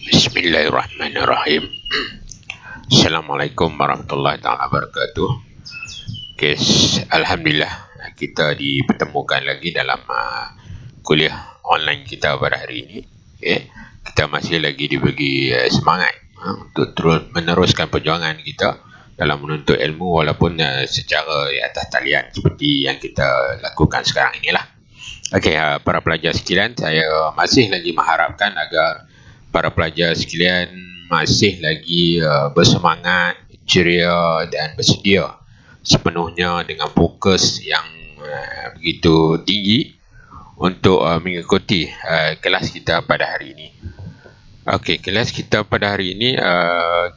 Bismillahirrahmanirrahim. Assalamualaikum warahmatullahi taala wabarakatuh. Okay, alhamdulillah kita dipertemukan lagi dalam kuliah online kita pada hari ini. Okay, kita masih lagi dibagi semangat untuk terus meneruskan perjuangan kita dalam menuntut ilmu walaupun secara di atas talian seperti yang kita lakukan sekarang inilah. Okey, para pelajar sekalian, saya masih lagi mengharapkan agar para pelajar sekalian masih lagi bersemangat, ceria dan bersedia sepenuhnya dengan fokus yang begitu tinggi untuk mengikuti kelas kita pada hari ini. Okey, kelas kita pada hari ini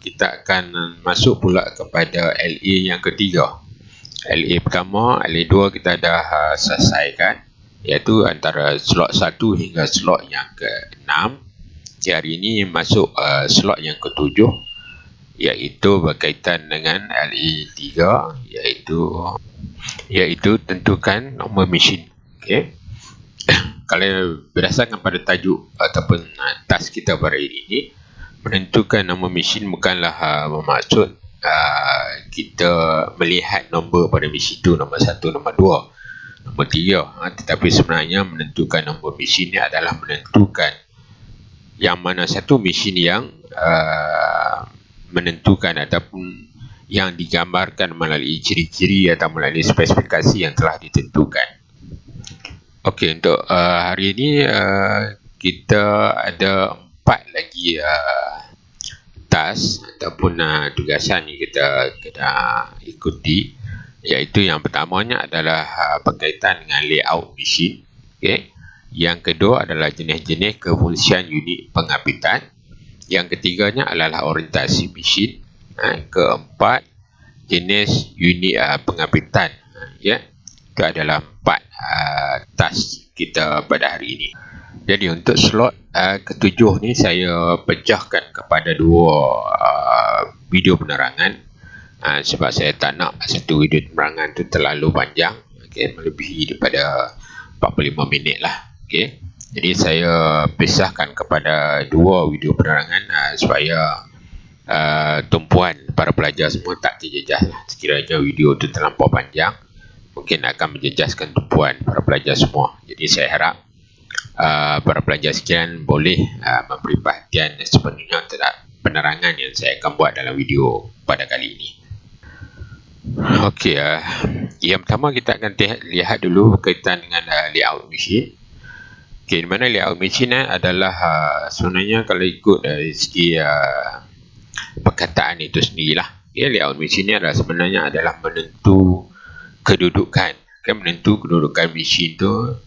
kita akan masuk pula kepada LA yang ketiga. LA pertama, LA 2 kita dah selesaikan, iaitu antara slot 1 hingga slot yang ke-6. Hari ini masuk slot yang ke-7, iaitu berkaitan dengan LE3, iaitu tentukan nombor mesin. Okey. Kalau berdasarkan pada tajuk ataupun task kita pada hari ini, menentukan nombor mesin bukanlah bermaksud kita melihat nombor pada mesin itu, nombor 1, nombor 2, nombor 3, tetapi sebenarnya menentukan nombor mesin ini adalah menentukan yang mana satu mesin yang menentukan ataupun yang digambarkan melalui ciri-ciri atau melalui spesifikasi yang telah ditentukan. Okey, untuk hari ini kita ada 4 lagi task ataupun tugasan yang kita ikuti, iaitu yang pertamanya adalah berkaitan dengan layout mesin. Okey. Yang kedua adalah jenis-jenis kefungsian unit pengapitan. Yang ketiganya adalah orientasi mesin. Keempat, jenis unit pengapitan. Ya, itu adalah 4 task kita pada hari ini. Jadi untuk slot ke-7 ni saya pecahkan kepada 2 video penerangan, sebab saya tak nak satu video penerangan tu terlalu panjang, melebihi daripada 45 minit lah. Okay. Jadi saya pisahkan kepada 2 video penerangan supaya tumpuan para pelajar semua tak terjejas lah. Sekiranya video itu terlampau panjang, mungkin akan menjejaskan tumpuan para pelajar semua. Jadi saya harap para pelajar sekalian boleh memberi perhatian sepenuhnya terhadap penerangan yang saya akan buat dalam video pada kali ini. Okey, yang pertama kita akan lihat dulu berkaitan dengan layout mesin. Okey, di mana layout mesin adalah sebenarnya kalau ikut dari segi perkataan itu sendirilah, layout mesin ni adalah sebenarnya adalah menentu kedudukan. Menentu kedudukan mesin tu,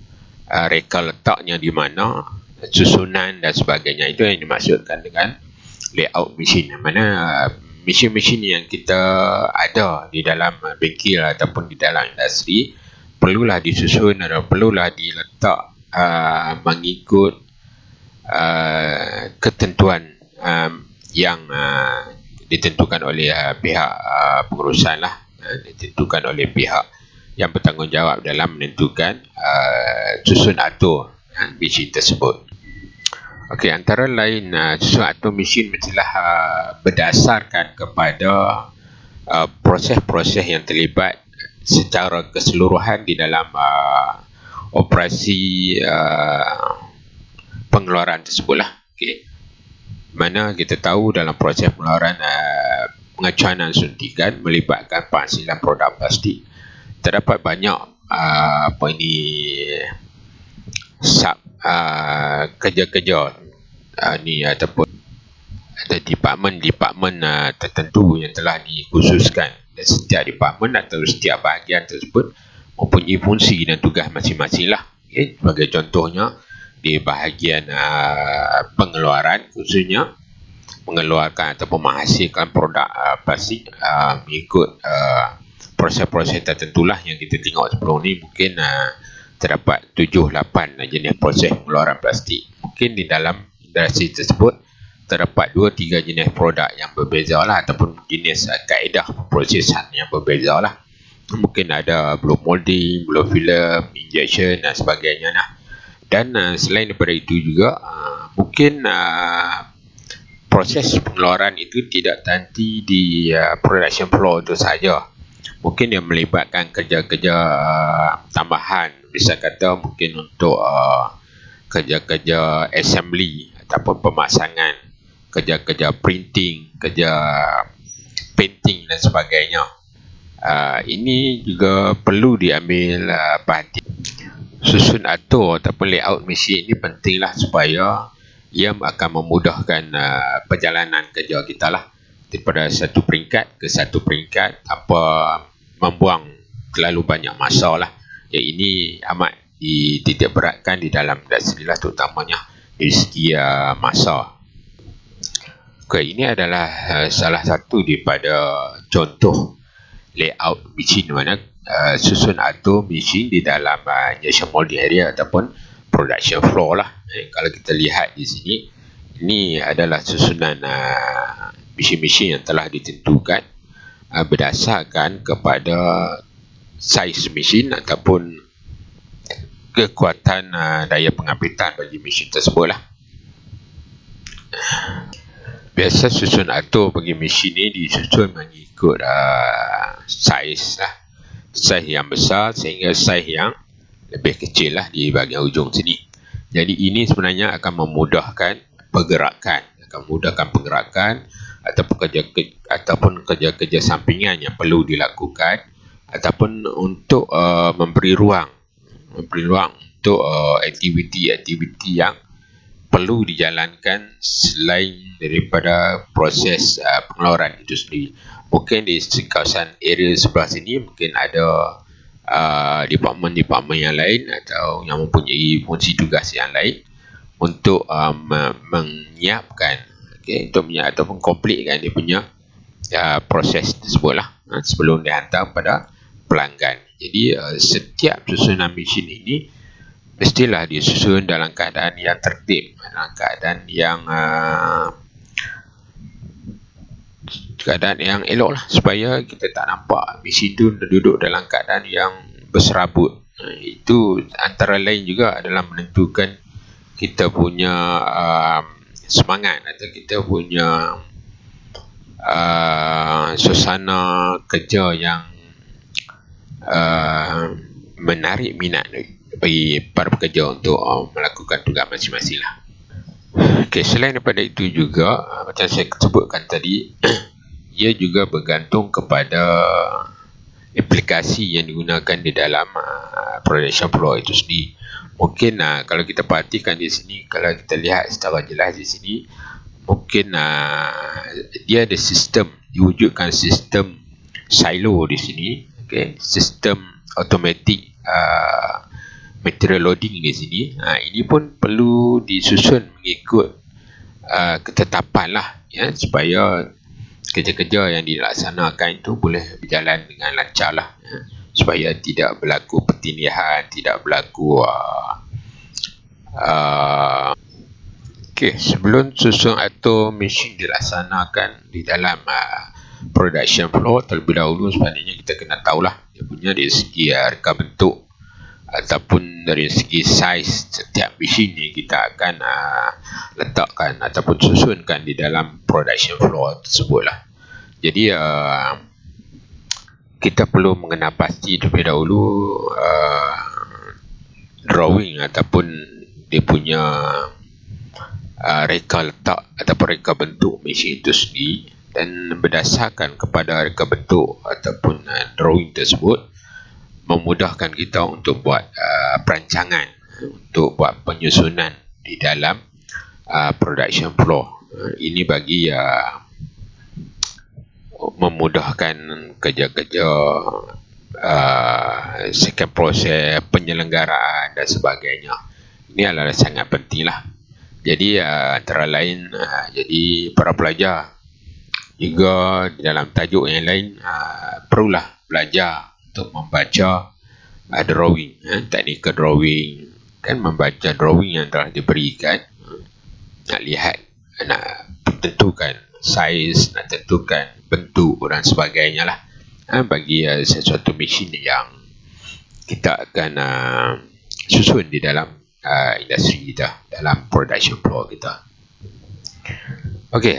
reka letaknya di mana, susunan dan sebagainya. Itu yang dimaksudkan dengan layout mesin. Mana mesin-mesin yang kita ada di dalam bengkel ataupun di dalam industri perlulah disusun atau perlulah diletak mengikut ketentuan yang ditentukan oleh pihak pengurusan lah, ditentukan oleh pihak yang bertanggungjawab dalam menentukan susun atur mesin tersebut. Okey, antara lain susun atur mesin mestilah berdasarkan kepada proses-proses yang terlibat secara keseluruhan di dalam operasi pengeluaran tersebut lah. Okay. Mana kita tahu dalam proses pengeluaran pengecuanan suntikan melibatkan penghasilan produk plastik, terdapat banyak kerja-kerja ni ataupun ada departmen tertentu yang telah dikhususkan, dan setiap departmen atau setiap bahagian tersebut mempunyai fungsi dan tugas masing-masing lah. Okay. Sebagai contohnya di bahagian pengeluaran, khususnya mengeluarkan ataupun menghasilkan produk plastik mengikut proses-proses tertentulah yang kita tengok sebelum ni. Mungkin terdapat 7-8 jenis proses pengeluaran plastik. Mungkin di dalam industri tersebut terdapat 2-3 jenis produk yang berbeza lah, ataupun jenis kaedah prosesan yang berbeza lah. Mungkin ada blow molding, blow filler, injection dan sebagainya lah. Dan selain daripada itu juga mungkin proses pengeluaran itu tidak terhenti di production floor itu saja. Mungkin dia melibatkan kerja-kerja tambahan, misal kata mungkin untuk kerja-kerja assembly ataupun pemasangan, kerja-kerja printing, kerja painting dan sebagainya. Ini juga perlu diambil perhatian. Susun atur ataupun layout mesin ini pentinglah supaya ia akan memudahkan perjalanan kerja kita lah, daripada satu peringkat ke satu peringkat tanpa membuang terlalu banyak masa lah. Yang ini amat dititik beratkan di dalam industri lah, terutamanya dari segi masa. Okay, ini adalah salah satu daripada contoh layout mesin, mana susun atur mesin di dalam injection molding area ataupun production floor lah. Kalau kita lihat di sini, ini adalah susunan mesin-mesin yang telah ditentukan berdasarkan kepada saiz mesin ataupun kekuatan daya pengampitan bagi mesin tersebut lah. Biasa susun atur bagi mesin ini disusun mengikut saiz lah. Saiz yang besar sehingga saiz yang lebih kecil lah di bahagian ujung sini. Jadi ini sebenarnya akan memudahkan pergerakan, ataupun kerja-kerja sampingan yang perlu dilakukan, ataupun untuk memberi ruang untuk aktiviti-aktiviti yang perlu dijalankan selain daripada proses pengeluaran itu sendiri. Mungkin di kawasan area sebelah sini mungkin ada departmen-departmen yang lain atau yang mempunyai fungsi tugas yang lain untuk menyiapkan, ataupun komplitkan dia punya proses tersebut lah sebelum dihantar pada pelanggan. Jadi setiap susunan mesin ini mestilah disusun dalam keadaan yang tertib, dalam keadaan yang elok lah, supaya kita tak nampak mesin tu duduk dalam keadaan yang berserabut. Itu antara lain juga adalah menentukan kita punya semangat atau kita punya suasana kerja yang menarik minat bagi para pekerja untuk melakukan tugas masing-masing lah. Okay, selain daripada itu juga macam saya sebutkan tadi, ia juga bergantung kepada aplikasi yang digunakan di dalam production floor itu sendiri. Mungkin kalau kita perhatikan di sini, kalau kita lihat secara jelas di sini, mungkin dia ada sistem, diwujudkan sistem silo di sini, sistem automatic material loading di sini. Ini pun perlu disusun mengikut ketetapan lah, supaya kerja-kerja yang dilaksanakan itu boleh berjalan dengan lancar lah, supaya tidak berlaku pertindihan, tidak berlaku sebelum susun atur mesin dilaksanakan di dalam production floor, terlebih dahulu sebenarnya kita kena tahulah dia punya dari segi reka bentuk ataupun dari segi saiz setiap mesin yang kita akan letakkan ataupun susunkan di dalam production floor tersebut lah. Jadi kita perlu mengenal pasti terlebih dahulu drawing ataupun dia punya reka letak ataupun reka bentuk mesin itu sendiri, dan berdasarkan kepada reka bentuk ataupun drawing tersebut memudahkan kita untuk buat perancangan, untuk buat penyusunan di dalam production floor. Ini bagi memudahkan kerja-kerja second proses penyelenggaraan dan sebagainya. Ini adalah sangat penting lah. Jadi antara lain, jadi para pelajar juga di dalam tajuk yang lain perlulah belajar untuk membaca drawing, technical drawing, kan, membaca drawing yang telah diberikan, nak lihat, nak tentukan saiz, nak tentukan bentuk dan sebagainya lah, bagi sesuatu mesin yang kita akan susun di dalam industri kita, dalam production floor kita. Okey,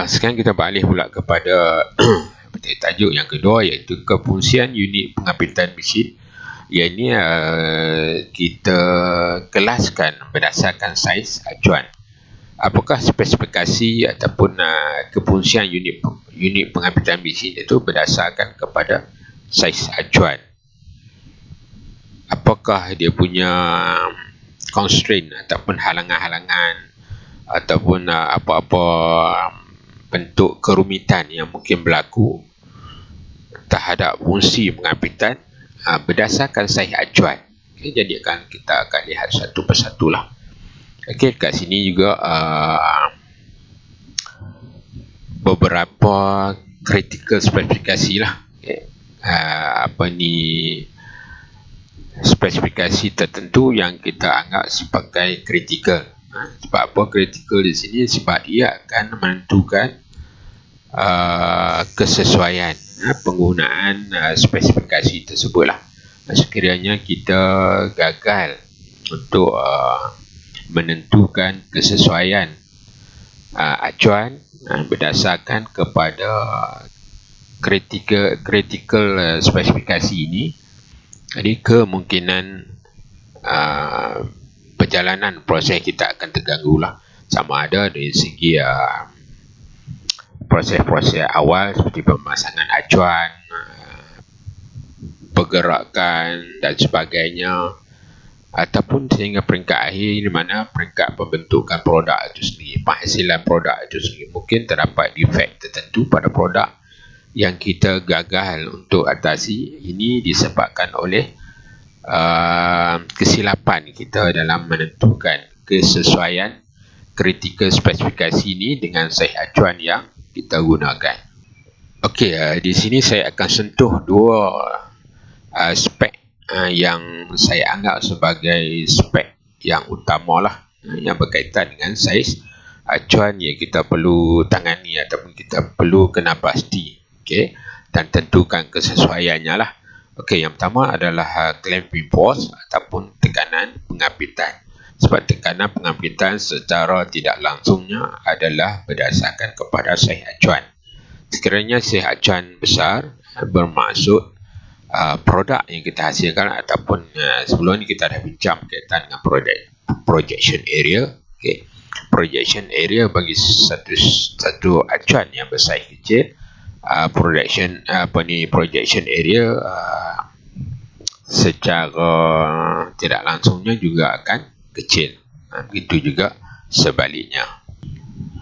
sekarang kita beralih pula kepada tajuk yang kedua, iaitu kefungsian unit pengampitan mesin. Yang ini kita kelaskan berdasarkan saiz acuan. Apakah spesifikasi ataupun kefungsian unit pengampitan mesin itu berdasarkan kepada saiz acuan. Apakah dia punya constraint ataupun halangan-halangan ataupun apa-apa bentuk kerumitan yang mungkin berlaku terhadap fungsi pengampitan berdasarkan saiz acuan. Okay, jadi kita akan lihat satu persatu lah. Okay, kat sini juga beberapa critical spesifikasi lah. Okay. Spesifikasi tertentu yang kita anggap sebagai kritikal. Sebab apa kritikal di sini? Sebab dia akan menentukan kesesuaian penggunaan spesifikasi tersebut lah. Sekiranya kita gagal untuk menentukan kesesuaian acuan berdasarkan kepada critical spesifikasi ini, jadi kemungkinan perjalanan proses kita akan terganggu lah. Sama ada dari segi proses-proses awal seperti pemasangan acuan, pergerakan dan sebagainya, ataupun sehingga peringkat akhir di mana peringkat pembentukan produk itu sendiri, penghasilan produk itu sendiri. Mungkin terdapat defect tertentu pada produk yang kita gagal untuk atasi. Ini disebabkan oleh kesilapan kita dalam menentukan kesesuaian critical spesifikasi ini dengan saiz acuan yang kita gunakan. Okey, di sini saya akan sentuh dua spek yang saya anggap sebagai spek yang utama lah, yang berkaitan dengan saiz acuan yang kita perlu tangani ataupun kita perlu kena pasti, okay, dan tentukan kesesuaiannya lah. Okey, yang pertama adalah clamping force ataupun tekanan pengampitan. Sebab tekanan pengampitan secara tidak langsungnya adalah berdasarkan kepada saiz acuan. Sekiranya saiz acuan besar, bermaksud produk yang kita hasilkan ataupun sebelum ni kita dah bincang berkaitan dengan projection area. Okay. Projection area bagi satu acuan yang besar kecil, projection area secara tidak langsungnya juga akan kecil. Begitu juga sebaliknya.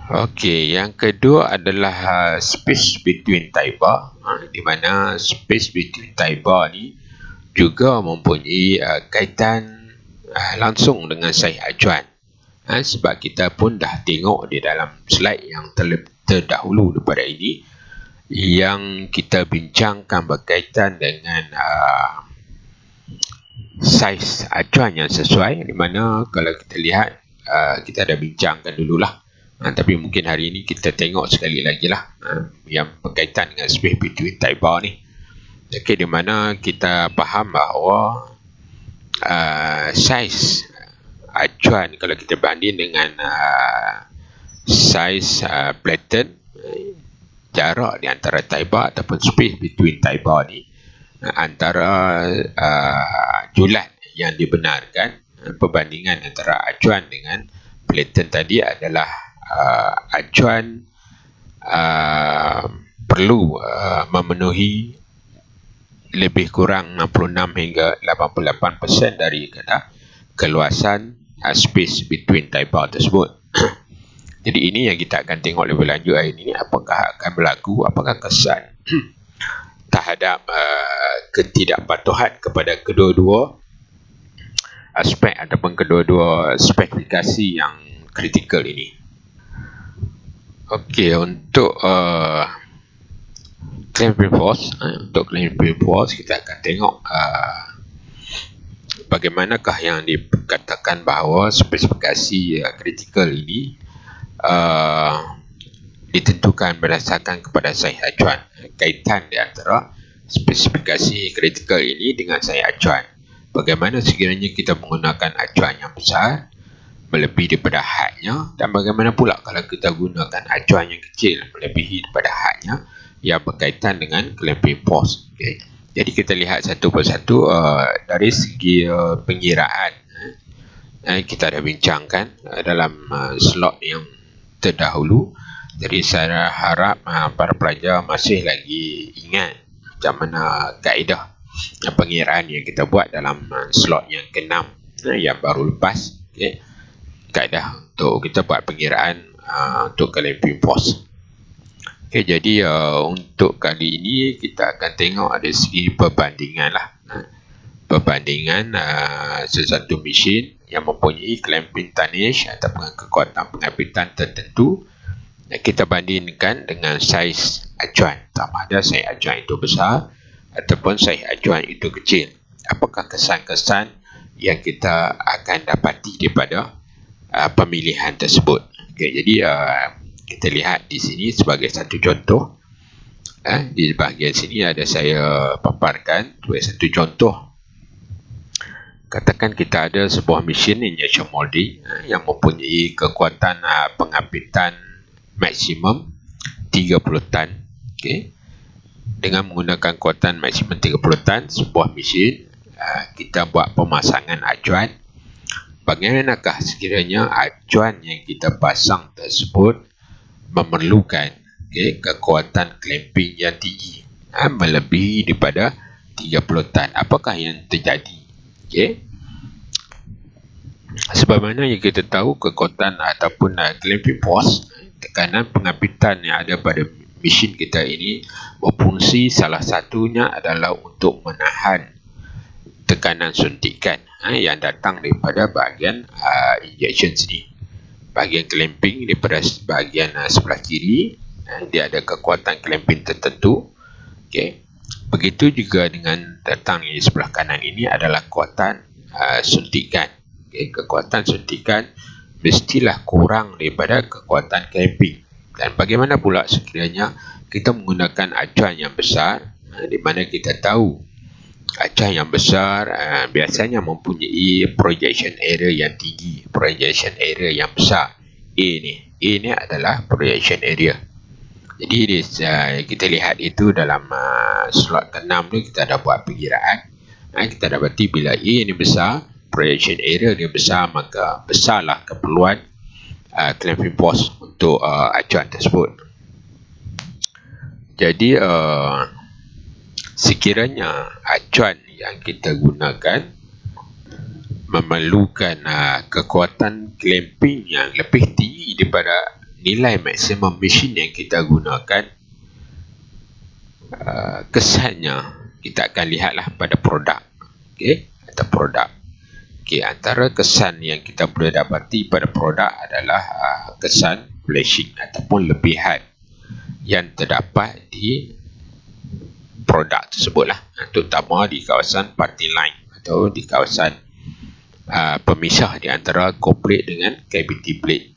Okey, yang kedua adalah space between tie bar, di mana space between tie bar ni juga mempunyai kaitan langsung dengan saiz acuan. Sebab kita pun dah tengok di dalam slide yang terdahulu daripada ini, yang kita bincangkan berkaitan dengan saiz acuan yang sesuai, di mana kalau kita lihat kita dah bincangkan dululah. Tapi mungkin hari ini kita tengok sekali lagi lah yang berkaitan dengan space between tie bar ni. Okay, di mana kita faham bahawa saiz acuan kalau kita banding dengan saiz platen, jarak di antara tie bar ataupun space between tie bar ni antara julat yang dibenarkan, perbandingan antara acuan dengan platen tadi adalah acuan perlu memenuhi lebih kurang 66 hingga 88% dari keluasan space between tie bar tersebut. Jadi ini yang kita akan tengok lebih lanjut hari ini, apakah akan berlaku, apakah kesan terhadap ketidakpatuhan kepada kedua-dua aspek ataupun kedua-dua spesifikasi yang kritikal ini. Okey, untuk clamping force, kita akan tengok bagaimanakah yang dikatakan bahawa spesifikasi kritikal ini ditentukan berdasarkan kepada saiz acuan. Kaitan di antara spesifikasi kritikal ini dengan saiz acuan. bagaimana sekiranya kita menggunakan acuan yang besar melebihi daripada hadnya, dan bagaimana pula kalau kita gunakan acuan yang kecil melebihi daripada hadnya yang berkaitan dengan clamping force. Okay. Jadi kita lihat satu persatu dari segi pengiraan. Kita dah bincangkan dalam slot yang terdahulu. Jadi saya harap para pelajar masih lagi ingat macam mana kaedah pengiraan yang kita buat dalam slot yang ke-6 yang baru lepas. Okay. Kaedah untuk kita buat pengiraan untuk clamping force. Okay, jadi untuk kali ini kita akan tengok ada segi perbandingan lah. Perbandingan sesuatu mesin yang mempunyai clamping tonnage ataupun kekuatan pengapitan tertentu, kita bandingkan dengan saiz acuan, sama ada saiz acuan itu besar ataupun saiz acuan itu kecil. Apakah kesan-kesan yang kita akan dapati daripada pemilihan tersebut. Okay, jadi kita lihat di sini sebagai satu contoh. Di bahagian sini ada saya paparkan sebagai satu contoh. Katakan kita ada sebuah mesin injection molding yang mempunyai kekuatan pengapitan maksimum 30 tan. Okay. Dengan menggunakan kekuatan maksimum 30 tan, sebuah mesin kita buat pemasangan acuan. Bagaimanakah sekiranya acuan yang kita pasang tersebut memerlukan kekuatan clamping yang tinggi, melebihi daripada 30 tan. Apakah yang terjadi? Sebagaimana yang kita tahu, kekuatan ataupun clamping force, tekanan pengapitan yang ada pada mesin kita ini berfungsi, salah satunya adalah untuk menahan tekanan suntikan yang datang daripada bahagian injection sini. Bahagian clamping daripada bahagian sebelah kiri, dia ada kekuatan clamping tertentu. Okay. Begitu juga dengan datang di sebelah kanan ini adalah kekuatan suntikan. Okay. Kekuatan suntikan mestilah kurang daripada kekuatan clamping. Dan bagaimana pula sekiranya kita menggunakan acuan yang besar, di mana kita tahu acuan yang besar biasanya mempunyai projection area yang tinggi, projection area yang besar. A ni adalah projection area. Jadi kita lihat itu dalam slot ke-6 ni kita dah buat perkiraan. Kita dapati bila A ni besar, projection area dia besar, maka besarlah keperluan clamping force untuk acuan tersebut. Jadi sekiranya acuan yang kita gunakan memerlukan kekuatan clamping yang lebih tinggi daripada nilai maksimum mesin yang kita gunakan, kesannya kita akan lihatlah pada produk. Okay, atau produk. Okay, antara kesan yang kita boleh dapati pada produk adalah kesan flashing ataupun lebihan yang terdapat di produk tersebut lah, terutama di kawasan parting line atau di kawasan pemisah di antara koplet dengan cavity plate.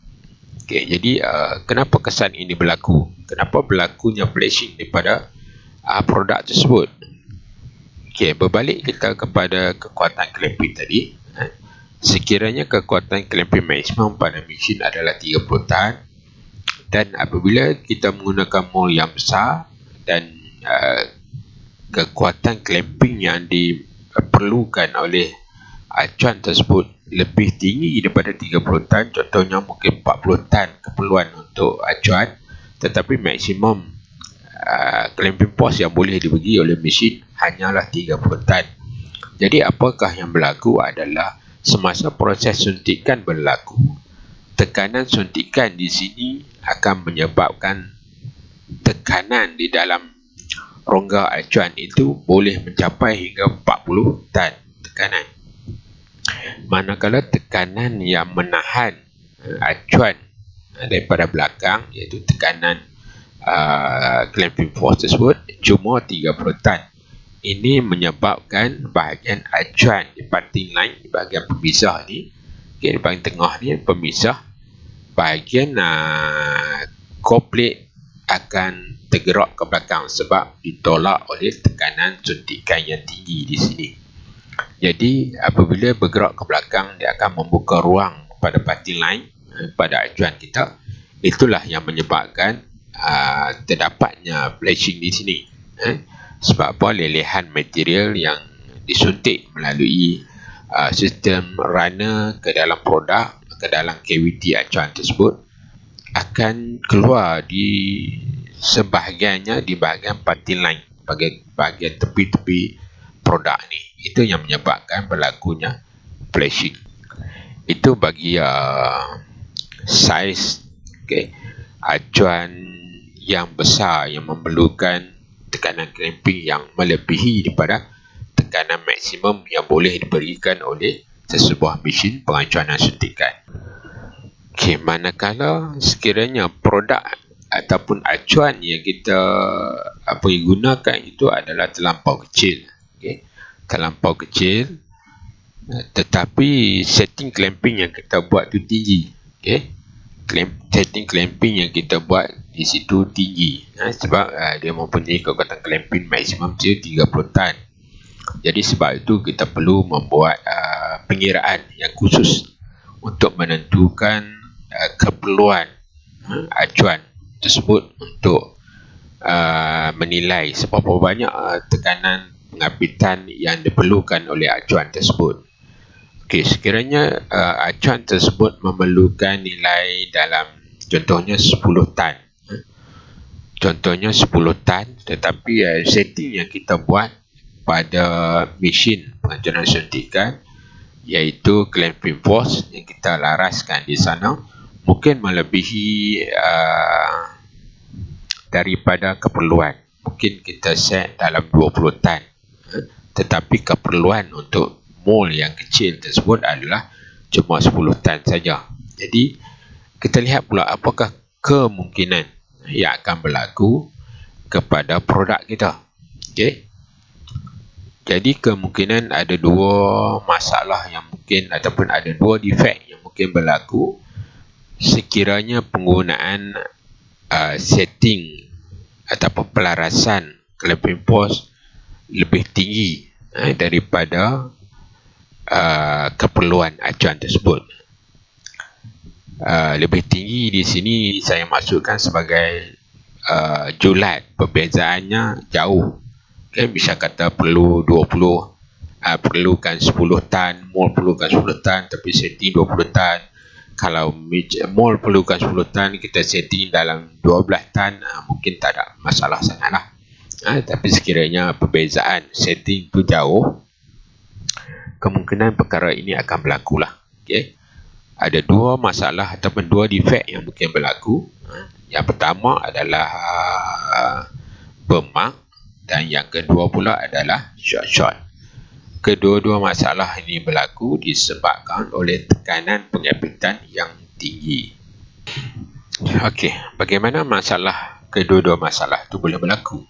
Okay, jadi kenapa kesan ini berlaku? Kenapa berlakunya flashing daripada produk tersebut? Okay, berbalik kita kepada kekuatan clamping tadi. Sekiranya kekuatan clamping maksimum pada mesin adalah 30 tan, dan apabila kita menggunakan mold yang besar dan kekuatan clamping yang diperlukan oleh acuan tersebut lebih tinggi daripada 30 tan, contohnya mungkin 40 tan keperluan untuk acuan, tetapi maksimum clamping force yang boleh dibagi oleh mesin hanyalah 30 tan. Jadi apakah yang berlaku adalah semasa proses suntikan berlaku, tekanan suntikan di sini akan menyebabkan tekanan di dalam rongga acuan itu boleh mencapai hingga 40 tan tekanan. Manakala tekanan yang menahan acuan daripada belakang, iaitu tekanan clamping force tersebut cuma 30 tan. Ini menyebabkan bahagian acuan di parting line, di bahagian pemisah ni, okay, di bahagian tengah ni pemisah, bahagian koplet akan tergerak ke belakang sebab ditolak oleh tekanan suntikan yang tinggi di sini. Jadi apabila bergerak ke belakang, dia akan membuka ruang pada parti lain pada acuan kita. Itulah yang menyebabkan terdapatnya flashing di sini. Sebab apa? Lelehan material yang disuntik melalui sistem runner ke dalam produk, ke dalam kaviti acuan tersebut, akan keluar di sebahagiannya di bahagian parti lain, bahagian tepi-tepi produk ni. Itu yang menyebabkan berlakunya flashing. Itu bagi saiz acuan yang besar yang memerlukan tekanan clamping yang melebihi daripada tekanan maksimum yang boleh diberikan oleh sesebuah mesin pengacuan dan suntikan. Manakala sekiranya produk ataupun acuan yang kita gunakan itu adalah terlampau kecil, terlampau kecil, tetapi setting clamping yang kita buat tu tinggi, setting clamping yang kita buat di situ tinggi, sebab dia mempunyai kekuatan clamping maksimum 30 tan. Jadi sebab itu kita perlu membuat pengiraan yang khusus untuk menentukan keperluan acuan tersebut untuk menilai seberapa banyak tekanan pengapitan yang diperlukan oleh acuan tersebut. Sekiranya acuan tersebut memerlukan nilai dalam contohnya 10 tan. Contohnya 10 tan, tetapi setting yang kita buat pada mesin pengacuan suntikan, iaitu clamping force yang kita laraskan di sana, mungkin melebihi daripada keperluan. Mungkin kita set dalam 20 tan, tetapi keperluan untuk mol yang kecil tersebut adalah cuma 10 tan saja. Jadi kita lihat pula apakah kemungkinan yang akan berlaku kepada produk kita. Jadi kemungkinan ada dua masalah yang mungkin, ataupun ada dua defect yang mungkin berlaku sekiranya penggunaan setting ataupun pelarasan clamping force lebih tinggi daripada keperluan acuan tersebut. Lebih tinggi di sini saya maksudkan sebagai julat, perbezaannya jauh. Bisa kata perlu 20, perlukan 10 tan, mol perlukan 10 tan, tapi setting 20 tan. Kalau mol perlukan 10 tan, kita setting dalam 12 tan, mungkin tak ada masalah sangatlah. Tapi sekiranya perbezaan setting tu jauh, kemungkinan perkara ini akan berlaku lah. Ada dua masalah ataupun dua defect yang mungkin berlaku. Yang pertama adalah bermark, dan yang kedua pula adalah short. Kedua-dua masalah ini berlaku disebabkan oleh tekanan pengapitan yang tinggi. Bagaimana masalah kedua-dua masalah itu boleh berlaku?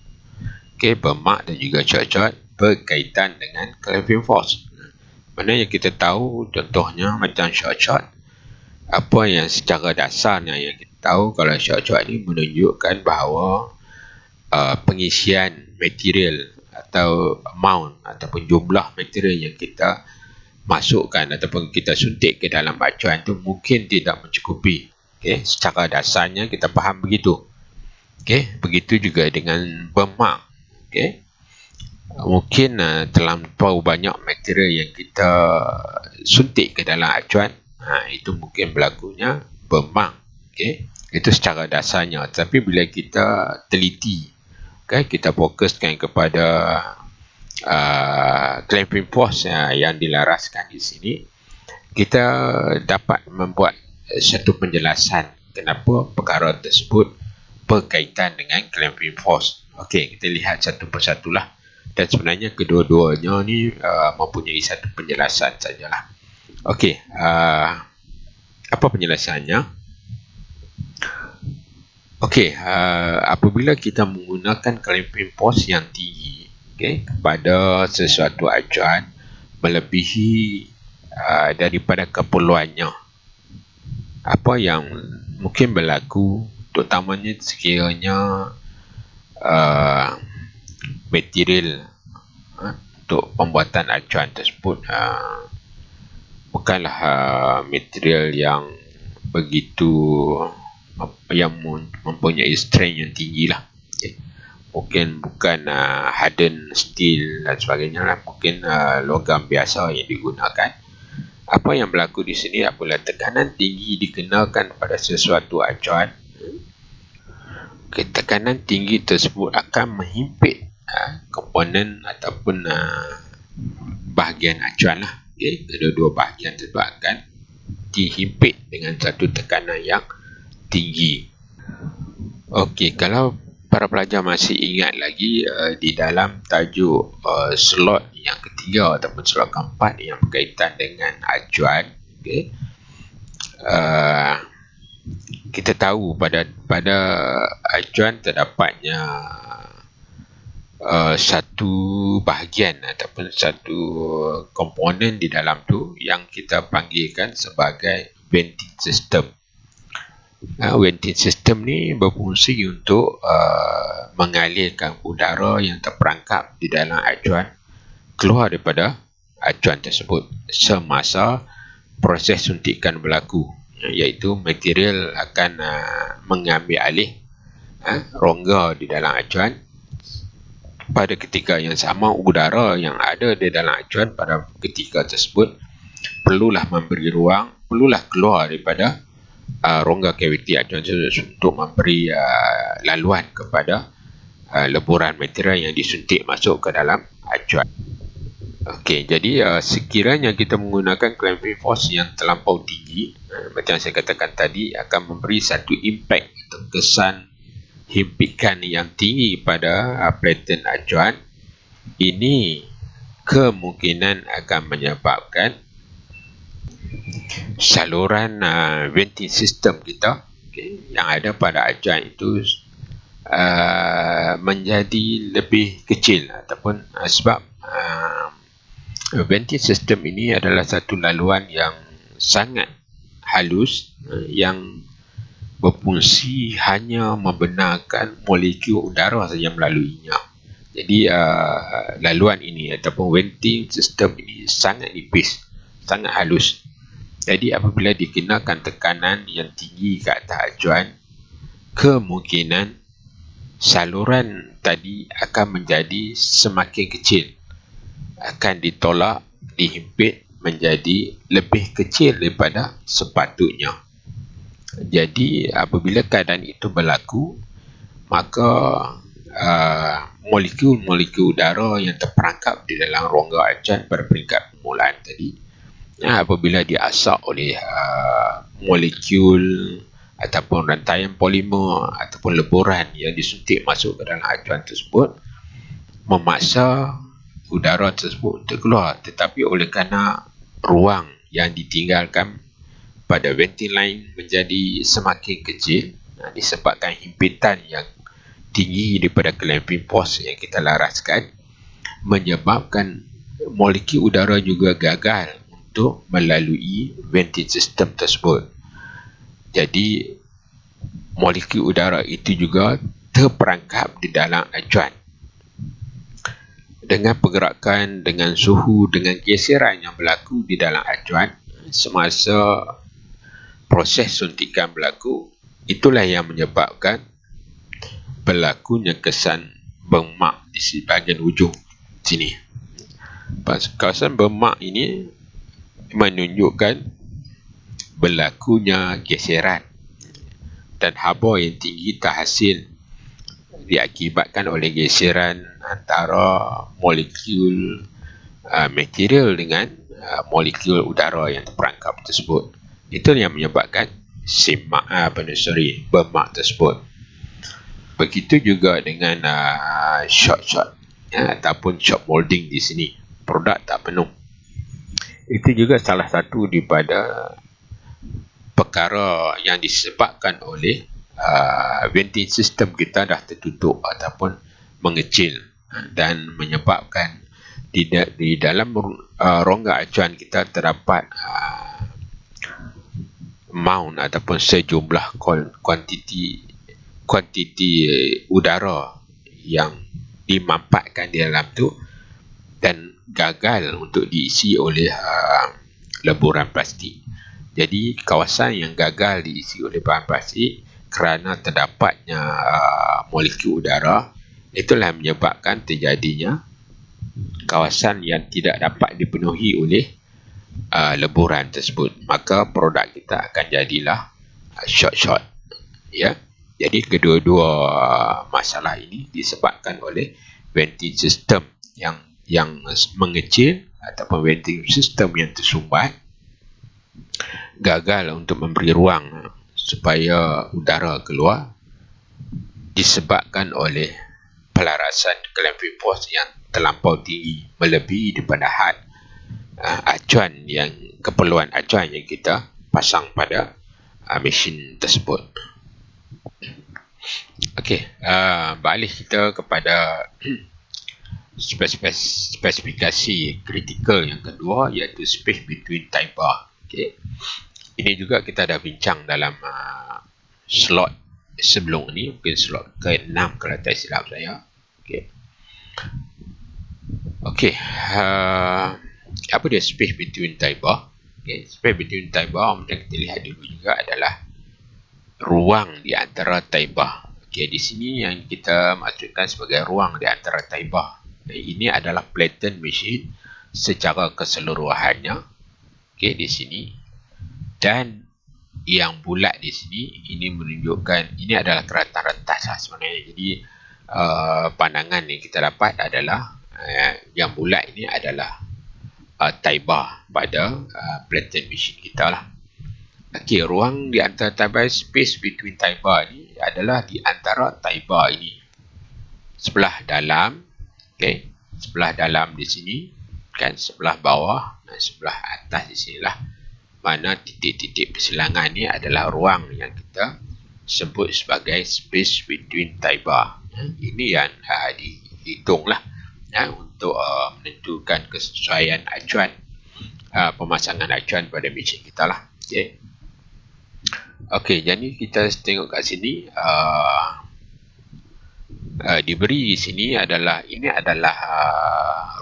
Bermark dan juga short berkaitan dengan clamping force. Mana yang kita tahu, contohnya macam short, apa yang secara dasarnya yang kita tahu, kalau short ini menunjukkan bahawa pengisian material atau amount ataupun jumlah material yang kita masukkan ataupun kita suntik ke dalam acuan itu mungkin tidak mencukupi. Secara dasarnya kita faham begitu. Begitu juga dengan bermark. Mungkin terlampau banyak material yang kita suntik ke dalam acuan, itu mungkin berlakunya bermark. Itu secara dasarnya. Tapi bila kita teliti, kita fokuskan kepada clamping force yang dilaraskan di sini, kita dapat membuat satu penjelasan kenapa perkara tersebut berkaitan dengan clamping force. Kita lihat satu persatulah. Dan sebenarnya kedua-duanya ni mempunyai satu penjelasan sajalah. Apa penjelasannya? Apabila kita menggunakan clamping force yang tinggi kepada sesuatu acuan melebihi daripada keperluannya, apa yang mungkin berlaku, terutamanya sekiranya material untuk pembuatan acuan tersebut bukanlah material yang begitu yang mempunyai strength yang tinggi lah. Mungkin bukan hardened steel dan sebagainya lah. Mungkin logam biasa yang digunakan. Apa yang berlaku di sini apabila tekanan tinggi dikenakan pada sesuatu acuan, tekanan tinggi tersebut akan menghimpit komponen ataupun bahagian acuan lah. Kedua-dua bahagian tersebut akan dihimpit dengan satu tekanan yang tinggi. Okey, kalau para pelajar masih ingat lagi di dalam tajuk slot yang ketiga ataupun slot keempat yang berkaitan dengan acuan, kita tahu pada acuan terdapatnya satu bahagian ataupun satu komponen di dalam tu yang kita panggilkan sebagai venting system. Venting system ni berfungsi untuk mengalirkan udara yang terperangkap di dalam acuan keluar daripada acuan tersebut semasa proses suntikan berlaku, iaitu material akan mengambil alih rongga di dalam acuan. Pada ketika yang sama, udara yang ada di dalam acuan pada ketika tersebut perlulah memberi ruang, perlulah keluar daripada rongga kaviti acuan untuk memberi laluan kepada leburan material yang disuntik masuk ke dalam acuan. Okey, jadi sekiranya kita menggunakan clamping force yang terlampau tinggi, macam saya katakan tadi, akan memberi satu impact atau kesan himpikan yang tinggi pada pattern acuan. Ini kemungkinan akan menyebabkan saluran venting system kita yang ada pada acuan itu menjadi lebih kecil, ataupun sebab venting system ini adalah satu laluan yang sangat halus yang berfungsi hanya membenarkan molekul udara saja melaluinya. Jadi laluan ini ataupun venting system ini sangat nipis, sangat halus. Jadi apabila dikenakan tekanan yang tinggi ke atas acuan, kemungkinan saluran tadi akan menjadi semakin kecil, akan ditolak, dihimpit menjadi lebih kecil daripada sepatutnya. Jadi apabila keadaan itu berlaku, maka molekul-molekul udara yang terperangkap di dalam rongga acuan pada peringkat permulaan tadi, apabila diasak oleh molekul ataupun rantaian polimer ataupun leburan yang disuntik masuk ke dalam acuan tersebut, memaksa udara tersebut untuk keluar. Tetapi oleh kerana ruang yang ditinggalkan pada venting line menjadi semakin kecil, disebabkan himpitan yang tinggi daripada clamping force yang kita laraskan, menyebabkan molekul udara juga gagal untuk melalui venting system tersebut. Jadi molekul udara itu juga terperangkap di dalam acuan. Dengan pergerakan, dengan suhu, dengan geseran yang berlaku di dalam acuan semasa proses suntikan berlaku, itulah yang menyebabkan berlakunya kesan bermak di bahagian ujung sini. Kawasan bermak ini menunjukkan berlakunya geseran dan haba yang tinggi terhasil diakibatkan oleh geseran antara molekul material dengan molekul udara yang terperangkap tersebut. Itu yang menyebabkan bermak tersebut. Begitu juga dengan short ataupun short molding di sini, produk tak penuh. Itu juga salah satu daripada perkara yang disebabkan oleh venting system kita dah tertutup ataupun mengecil, dan menyebabkan di dalam rongga acuan kita terdapat amount ataupun sejumlah kuantiti udara yang dimanfaatkan di dalam tu dan gagal untuk diisi oleh leburan plastik. Jadi kawasan yang gagal diisi oleh bahan plastik kerana terdapatnya molekul udara, itulah menyebabkan terjadinya kawasan yang tidak dapat dipenuhi oleh leburan tersebut. Maka produk kita akan jadilah short. Ya. Jadi kedua-dua masalah ini disebabkan oleh venting system yang mengecil ataupun venting system yang tersumbat gagal untuk memberi ruang supaya udara keluar, disebabkan oleh pelarasan clamping force yang terlampau tinggi, melebihi daripada had acuan keperluan acuan yang kita pasang pada mesin tersebut. Okey, balik kita kepada spesifikasi kritikal yang kedua, iaitu space between tie bar. Okey, ini juga kita dah bincang dalam slot sebelum ni, mungkin slot ke-6 kalau tak silap saya. Okey, apa dia space between tie bar? Okay, space between tie bar, macam kita lihat dulu juga, adalah ruang di antara tie bar. Okey, di sini yang kita maksudkan sebagai ruang di antara tie bar, ini adalah platen mesin secara keseluruhannya. Okey, di sini. Dan yang bulat di sini, ini menunjukkan ini adalah keratan rentas lah sebenarnya. Jadi pandangan yang kita dapat adalah yang bulat ini adalah tie bar pada platen mesin kita lah. Okey, ruang di antara tie bar, space between tie bar ni adalah di antara tie bar ini. Sebelah dalam, okey, sebelah dalam di sini, kan, sebelah bawah dan sebelah atas di sinilah mana titik-titik persilangan ni adalah ruang yang kita sebut sebagai space between tie bar. Ini yang dihitunglah untuk menentukan kesesuaian acuan, pemasangan acuan pada mesin kita lah. Okey, jadi kita tengok kat sini, diberi di sini adalah, ini adalah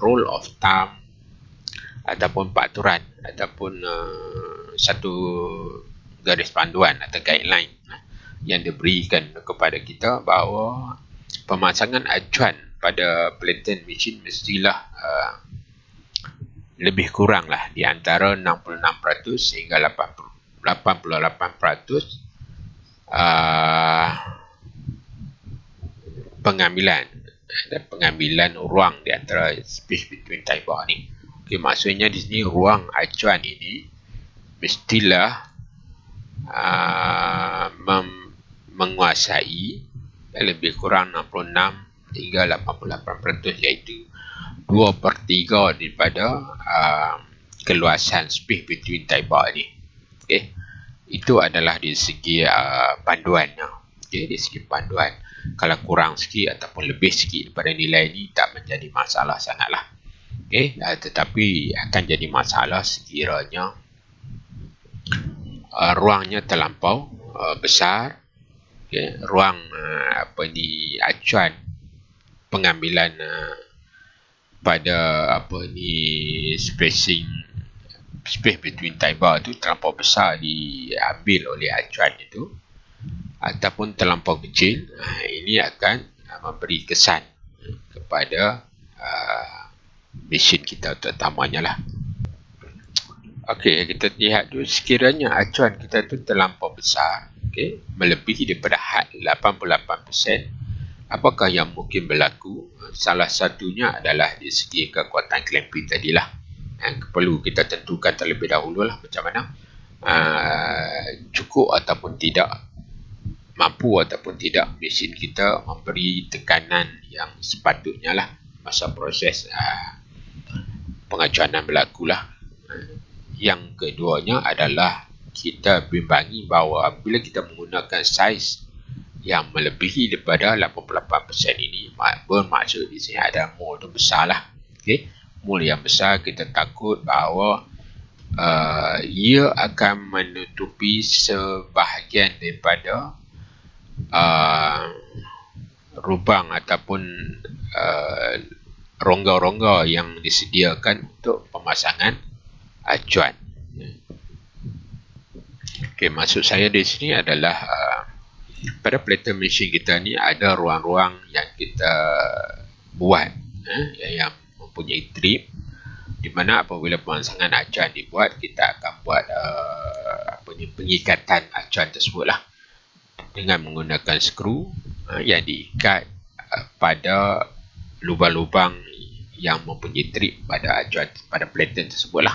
rule of thumb ataupun peraturan ataupun satu garis panduan atau guideline yang diberikan kepada kita bahawa pemasangan acuan pada platen mesin mestilah lebih kurang lah di antara 66% sehingga 88% pengambilan ruang di antara space between tie bar ni. Okey, maksudnya di sini ruang acuan ini mestilah menguasai lebih kurang 66 hingga 88%, iaitu 2/3 daripada keluasan space between tie bar ni. Okey, itu adalah di segi panduannya. Okey, di segi panduan, kalau kurang sikit ataupun lebih sikit daripada nilai ni tak menjadi masalah sangatlah. Okey, tetapi akan jadi masalah sekiranya ruangnya terlampau besar. Okay, ruang acuan pengambilan pada space between tie bar tu terlampau besar diambil oleh acuan itu ataupun terlampau kecil, ini akan memberi kesan kepada mesin kita terutamanya lah. Okey, kita lihat dulu, sekiranya acuan kita tu terlampau besar, okey, melebihi daripada had 88%, apakah yang mungkin berlaku? Salah satunya adalah di segi kekuatan clamping tadilah, yang perlu kita tentukan terlebih dahulu lah macam mana cukup ataupun tidak, mampu ataupun tidak mesin kita memberi tekanan yang sepatutnya lah masa proses pengacuanan berlaku lah. Yang keduanya adalah kita bimbangi bahawa bila kita menggunakan saiz yang melebihi daripada 88% ini, bermaksud di sini ada mol tu besar lah. Okay? Mol yang besar, kita takut bahawa ia akan menutupi sebahagian daripada lubang ataupun rongga-rongga yang disediakan untuk pemasangan acuan. Okey, maksud saya di sini adalah pada platen mesin kita ni ada ruang-ruang yang kita buat yang mempunyai trip, di mana apabila pemasangan acuan dibuat, kita akan buat pengikatan acuan tersebut lah dengan menggunakan skru yang diikat pada lubang-lubang yang mempunyai trip pada acuan pada platen tersebut lah.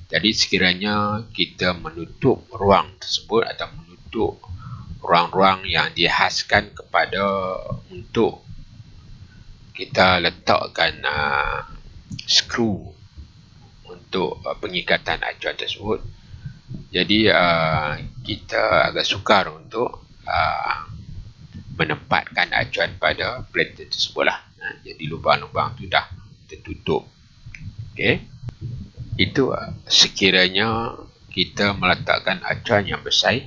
Jadi sekiranya kita menutup ruang tersebut atau menutup ruang-ruang yang dihaskan kepada untuk kita letakkan skru untuk pengikatan acuan tersebut, jadi kita agak sukar untuk menempatkan acuan pada platen tersebut lah. Jadi lubang-lubang tu dah tertutup. Okey, itu sekiranya kita meletakkan acuan yang besar.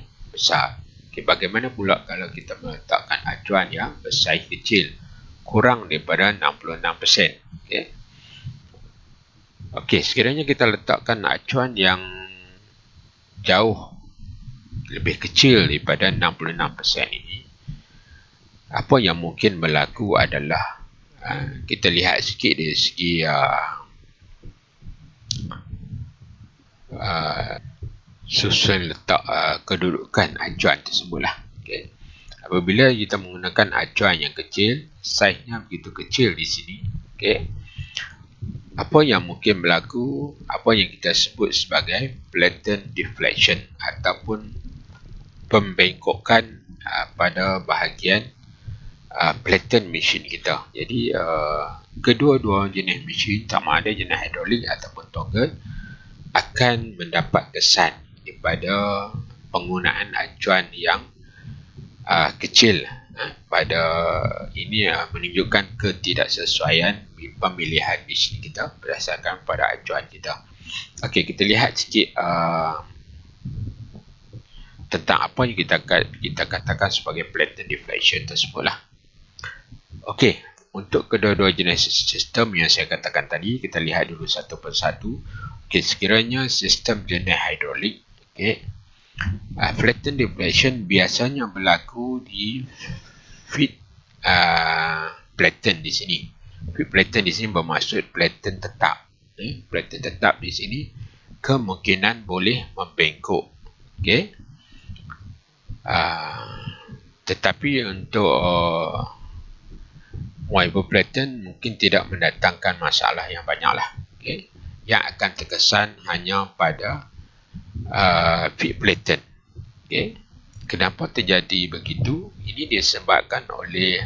Okay, bagaimana pula kalau kita meletakkan acuan yang besar kecil, kurang daripada 66%? Okey, sekiranya kita letakkan acuan yang jauh lebih kecil daripada 66% ini, apa yang mungkin berlaku adalah kita lihat sikit dari segi susun letak kedudukan acuan tersebut lah. Okay. Apabila kita menggunakan acuan yang kecil, saiznya begitu kecil di sini, okay, apa yang mungkin berlaku, apa yang kita sebut sebagai platen deflection ataupun pembengkokan pada bahagian platen mesin kita. Jadi kedua-dua jenis mesin, sama ada jenis hidrolik ataupun toggle, akan mendapat kesan daripada penggunaan acuan yang kecil. Pada ini menunjukkan ketidaksesuaian pemilihan mesin kita berdasarkan pada acuan kita. Okey, kita lihat sikit tentang apa yang kita katakan sebagai platen deflection tersebut lah. Okey, untuk kedua-dua jenis sistem yang saya katakan tadi, kita lihat dulu satu persatu. Okey, sekiranya sistem jenis hidrolik, okey, platen deflection biasanya berlaku di feed platen di sini. Feed platen di sini bermaksud platen tetap. Platen tetap di sini kemungkinan boleh membengkok. Okey. Tetapi untuk wiper platen mungkin tidak mendatangkan masalah yang banyak lah. Okay. Yang akan terkesan hanya pada feed platen. Okay. Kenapa terjadi begitu? Ini disebabkan oleh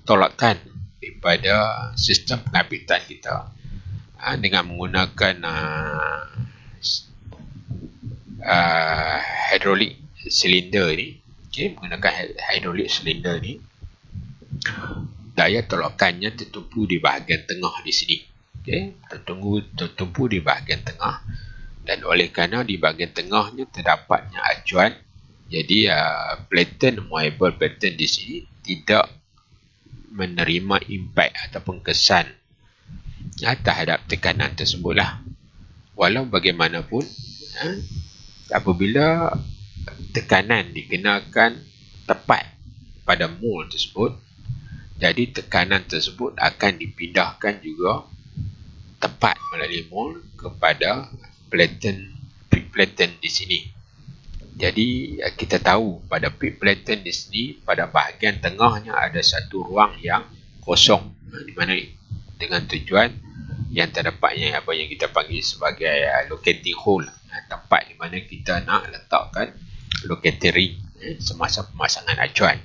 tolakan daripada sistem pengapitan kita dengan menggunakan hidrolik silinder ni. Okay. Menggunakan hidrolik silinder ni, daya tolakannya tertumpu di bahagian tengah di sini. Okay. Tertumpu di bahagian tengah, dan oleh kerana di bahagian tengahnya terdapatnya acuan, jadi platen movable platen di sini tidak menerima impact ataupun kesan terhadap tekanan tersebutlah. Walau bagaimanapun, apabila tekanan dikenakan tepat pada mol tersebut, jadi tekanan tersebut akan dipindahkan juga tepat melalui mol kepada feed platen di sini. Jadi kita tahu pada feed platen di sini, pada bahagian tengahnya ada satu ruang yang kosong, di mana dengan tujuan yang terdapatnya apa yang kita panggil sebagai locating hole, tempat di mana kita nak letakkan locating ring semasa pemasangan acuan.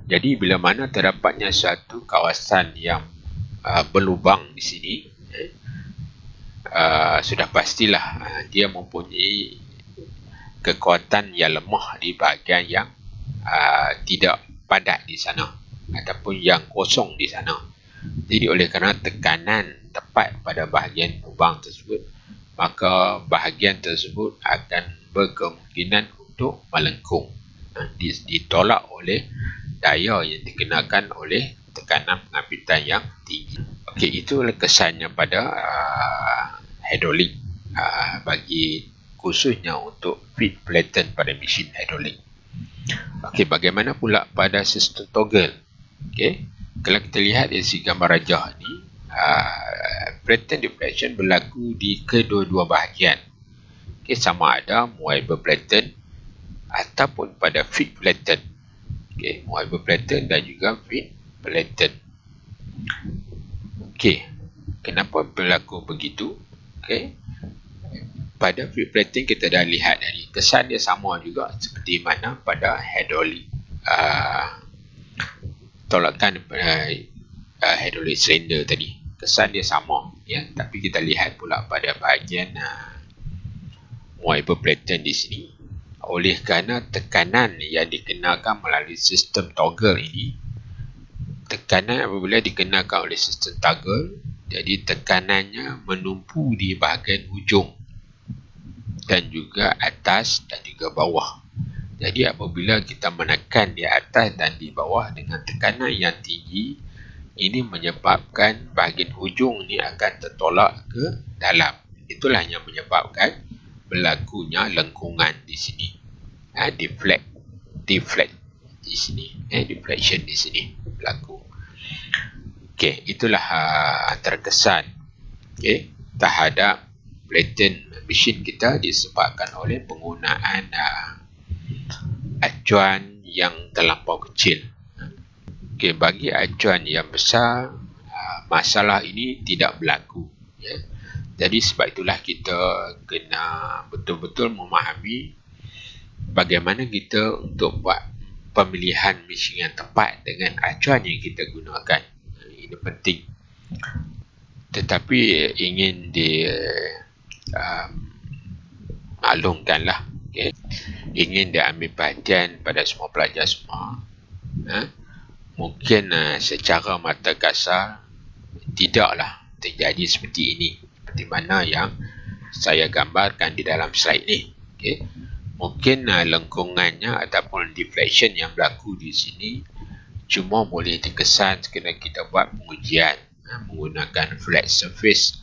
Jadi bila mana terdapatnya satu kawasan yang berlubang di sini, sudah pastilah dia mempunyai kekuatan yang lemah di bahagian yang tidak padat di sana ataupun yang kosong di sana. Jadi oleh kerana tekanan tepat pada bahagian lubang tersebut, maka bahagian tersebut akan berkemungkinan untuk melengkung, ditolak oleh daya yang dikenakan oleh tekanan pengambitan yang tinggi. Okey, itulah kesannya pada hidrolik bagi khususnya untuk feed platen pada mesin hidrolik. Okey, bagaimana pula pada sistem toggle? Okey, kalau kita lihat dari segi gambar rajah ni, platen deflection berlaku di kedua-dua bahagian. Okey, sama ada movable platen ataupun pada feed platen. Okey, movable platen dan juga feed platen. Okey, kenapa berlaku begitu? Okey, pada feed platen kita dah lihat dari kesan dia sama juga seperti mana pada hidrolik tolakan hidrolik silinder tadi. Kesan dia sama, ya, tapi kita lihat pula pada bahagian movable platen di sini, oleh kerana tekanan yang dikenakan melalui sistem toggle ini, tekanan apabila dikenakan oleh sistem toggle, jadi tekanannya menumpu di bahagian hujung dan juga atas dan juga bawah. Jadi apabila kita menekan di atas dan di bawah dengan tekanan yang tinggi, ini menyebabkan bahagian hujung ni akan tertolak ke dalam. Itulah yang menyebabkan berlakunya lengkungan di sini. Deflect di sini. Deflection di sini berlaku. Okey, itulah terkesan terhadap platen mesin kita disebabkan oleh penggunaan acuan yang terlampau kecil. Okey, bagi acuan yang besar, masalah ini tidak berlaku, ya. Jadi sebab itulah kita kena betul-betul memahami bagaimana kita untuk buat pemilihan mesin yang tepat dengan acuan yang kita gunakan. Ini penting. Tetapi ingin maklumkanlah, okay? Ingin diambil perhatian pada semua pelajar semua. Mungkin secara mata kasar tidaklah terjadi seperti ini, seperti mana yang saya gambarkan di dalam slide ni. Okay? Mungkin lengkungannya ataupun deflection yang berlaku di sini cuma boleh terkesan sekiranya kita buat pengujian menggunakan flat surface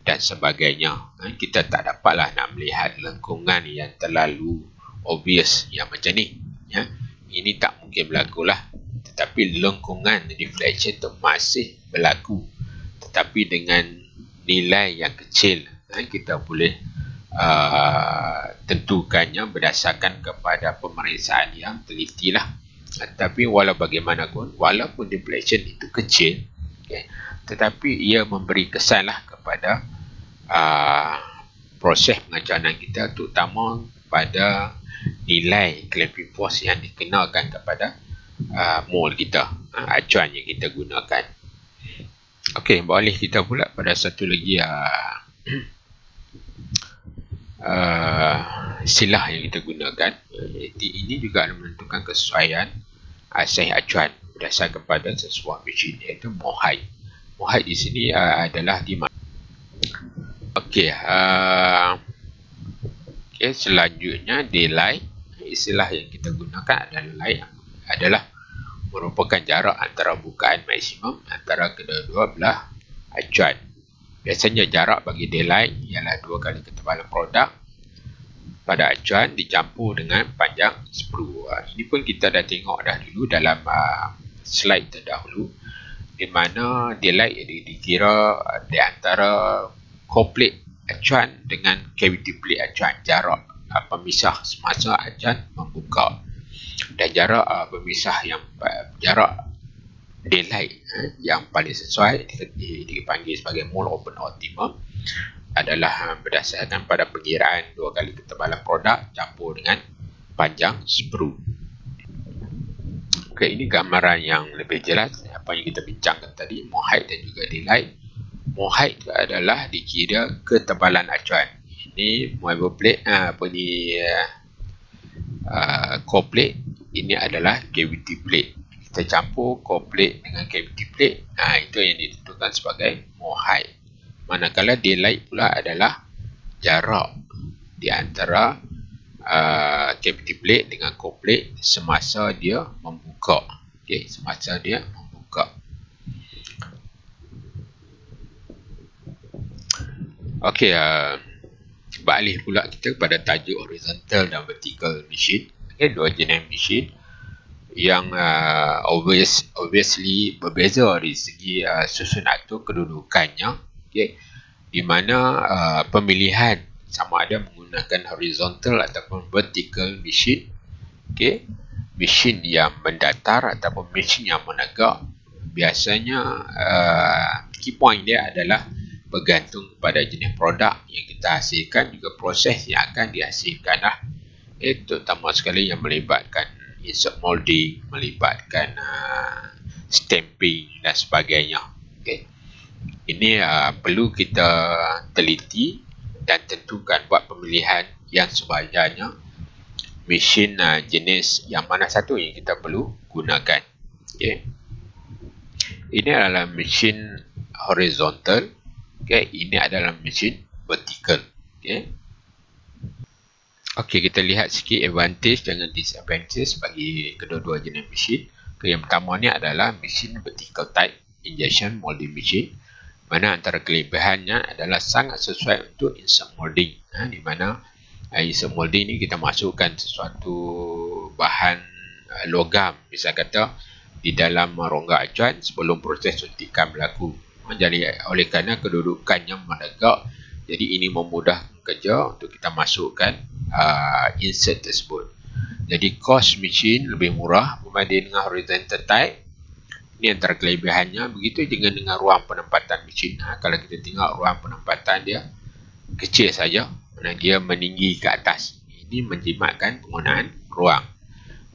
dan sebagainya. Kita tak dapatlah nak melihat lengkungan yang terlalu obvious yang macam ni, ya. Ini tak mungkin berlaku lah. Tetapi lengkungan deflection itu masih berlaku, tetapi dengan nilai yang kecil. Kita boleh tentukannya berdasarkan kepada pemeriksaan yang teliti lah. Tapi walau bagaimanapun, walaupun deflection itu kecil, okay, tetapi ia memberi kesan lah kepada proses pengacanan kita, terutama pada nilai clamping force yang dikenakan kepada mol kita, acuan yang kita gunakan. Okey, boleh kita pula pada satu lagi istilah yang kita gunakan. Ini juga menentukan kesesuaian saiz acuan berdasarkan kepada sesuatu mesin, iaitu mole height. Mole height di sini adalah di mana. Okey, selanjutnya daylight. Istilah yang kita gunakan adalah merupakan jarak antara bukaan maksimum antara kedua-dua belah acuan. Biasanya jarak bagi daylight ialah 2 kali ketebalan produk pada acuan dicampur dengan panjang sprue. Ini pun kita dah tengok dah dulu dalam slide terdahulu, di mana daylight dikira di antara core plate acuan dengan cavity plate acuan, jarak pemisah semasa acuan membuka, dan jarak pemisah yang jarak daylight yang paling sesuai dipanggil sebagai mole open optimum adalah berdasarkan pada pengiraan 2 kali ketebalan produk campur dengan panjang sprue. Okey, ini gambaran yang lebih jelas apa yang kita bincangkan tadi, mole height dan juga daylight. Mole height adalah dikira ketebalan acuan. Ini movable plate, core plate, ini adalah cavity plate. Kita campur core plate dengan cavity plate, itu yang ditentukan sebagai mole height. Manakala daylight pula adalah jarak di antara cavity plate dengan core plate semasa dia membuka. Okey, semasa dia membuka. Okey, beralih pula kita kepada tajuk horizontal dan vertical machine. Okay, dua jenis machine yang obviously berbeza dari segi susun atur kedudukannya. Okay, di mana pemilihan sama ada menggunakan horizontal ataupun vertical machine. Okay, mesin yang mendatar ataupun mesin yang menegak, biasanya key point dia adalah bergantung kepada jenis produk yang kita hasilkan, juga proses yang akan dihasilkan lah. Terutama sekali yang melibatkan insert molding, melibatkan stamping dan sebagainya. Okay. Ini perlu kita teliti dan tentukan buat pemilihan yang sewajarnya mesin jenis yang mana satu yang kita perlu gunakan. Okay. Ini adalah mesin horizontal. Okay. Ini adalah mesin vertical. Okay. Okey, kita lihat sikit advantage dan disadvantage bagi kedua-dua jenis mesin. Yang pertama ni adalah mesin vertical type injection molding machine, mana antara kelebihannya adalah sangat sesuai untuk insert molding. Di mana insert molding ni kita masukkan sesuatu bahan logam, misal kata di dalam rongga acuan sebelum proses suntikan berlaku. Jadi oleh kerana kedudukannya menegak, jadi ini memudahkan kerja untuk kita masukkan insert tersebut. Jadi kos mesin lebih murah berbanding dengan horizontal type. Ini antara kelebihannya. Begitu juga dengan ruang penempatan mesin. Kalau kita tengok ruang penempatan dia kecil saja, dia meninggi ke atas. Ini menjimatkan penggunaan ruang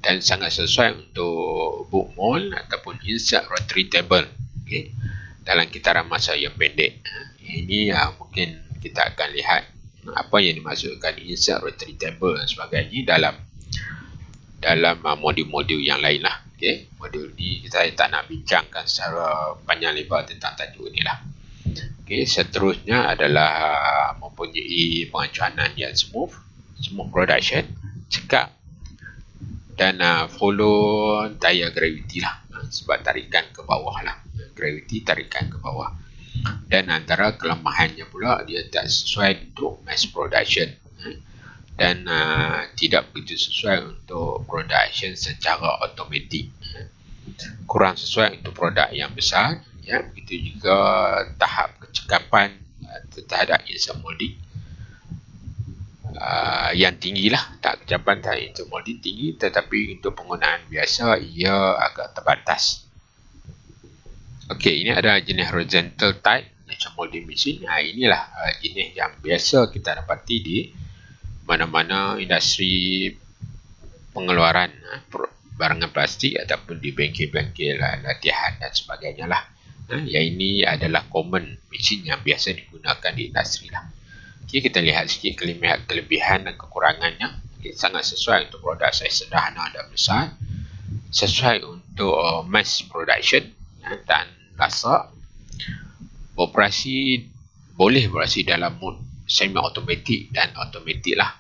dan sangat sesuai untuk book mold ataupun insert rotary table. Okay. Dalam kitaran masa yang pendek. Ini mungkin kita akan lihat apa yang dimaksudkan insert rotary table dan sebagainya dalam modul-modul yang lain lah. Okay. Modul ni saya tak nak bincangkan secara panjang lebar tentang tajuk ni lah. Okay. Seterusnya adalah mempunyai perancangan yang smooth production, cekap dan follow daya gravity lah, sebab tarikan ke bawah lah, gravity tarikan ke bawah. Dan antara kelemahannya pula dia tak sesuai untuk mass production dan tidak begitu sesuai untuk production secara automatik, kurang sesuai untuk produk yang besar. Begitu juga tahap kecekapan terhadap insert molding yang tinggi lah. Kecekapan terhadap insert molding tinggi, tetapi untuk penggunaan biasa ia agak terbatas. Okey, ini adalah jenis horizontal type injection molding machine. Inilah jenis yang biasa kita dapati di mana-mana industri pengeluaran barangan plastik ataupun di bengkel-bengkel latihan dan sebagainya lah. Yang ini adalah common mesin yang biasa digunakan di industri lah. Okay, kita lihat sikit kelebihan dan kekurangannya. Okay, sangat sesuai untuk produk saiz sederhana dan besar, sesuai untuk mass production dan lasak. Boleh beroperasi dalam mode semi automatic dan automatic lah,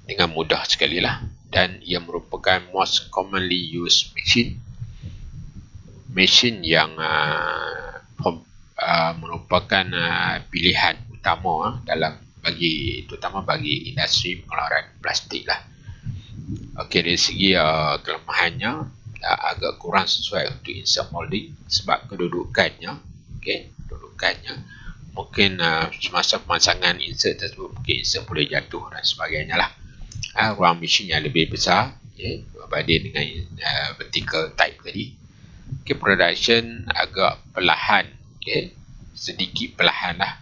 dengan mudah sekali lah. Dan ia merupakan most commonly used mesin yang merupakan pilihan utama terutama bagi industri pengeluaran plastik lah. Okey, dari segi kelemahannya agak kurang sesuai untuk insert molding sebab kedudukannya. Okey, mungkin semasa pemasangan insert tersebut mungkin insert boleh jatuh dan sebagainya lah. Ruang mesin yang lebih besar berbanding dengan vertical type tadi. Okay, production agak perlahan, sedikit perlahan lah.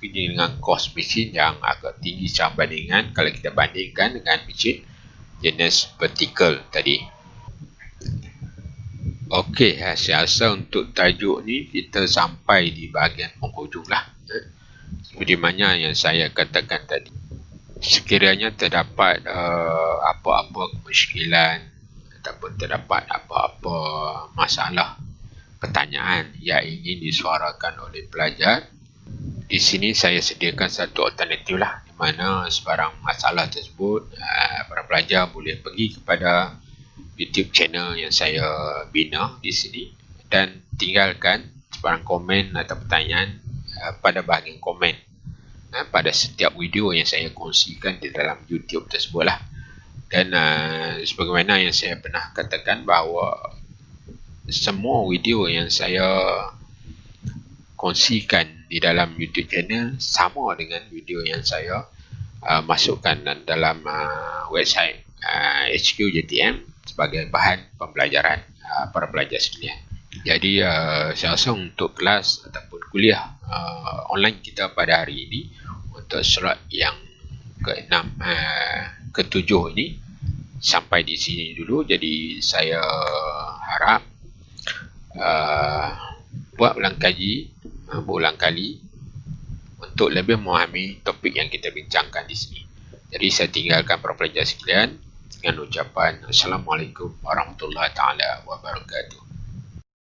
Dengan kos mesin yang agak tinggi secara bandingan kalau kita bandingkan dengan mesin jenis vertical tadi. Okey, saya rasa untuk tajuk ni kita sampai di bahagian penghujung lah. Seperti mana yang saya katakan tadi, sekiranya terdapat apa-apa kemusykilan ataupun terdapat apa-apa masalah, pertanyaan yang ingin disuarakan oleh pelajar, di sini saya sediakan satu alternatif lah, di mana sebarang masalah tersebut para pelajar boleh pergi kepada YouTube channel yang saya bina di sini dan tinggalkan sebarang komen atau pertanyaan pada bahagian komen pada setiap video yang saya kongsikan di dalam YouTube tersebut lah. Dan sebagaimana yang saya pernah katakan bahawa semua video yang saya kongsikan di dalam YouTube channel sama dengan video yang saya masukkan dalam website HQJTM sebagai bahan pembelajaran para pelajar sekalian. Jadi saya rasa untuk kelas ataupun kuliah online kita pada hari ini untuk slot yang ke-6 ke-7 ini sampai di sini dulu. Jadi saya harap buat ulang kaji berulang kali untuk lebih memahami topik yang kita bincangkan di sini. Jadi saya tinggalkan para pelajar sekalian dengan ucapan Assalamualaikum warahmatullahi taala wabarakatuh.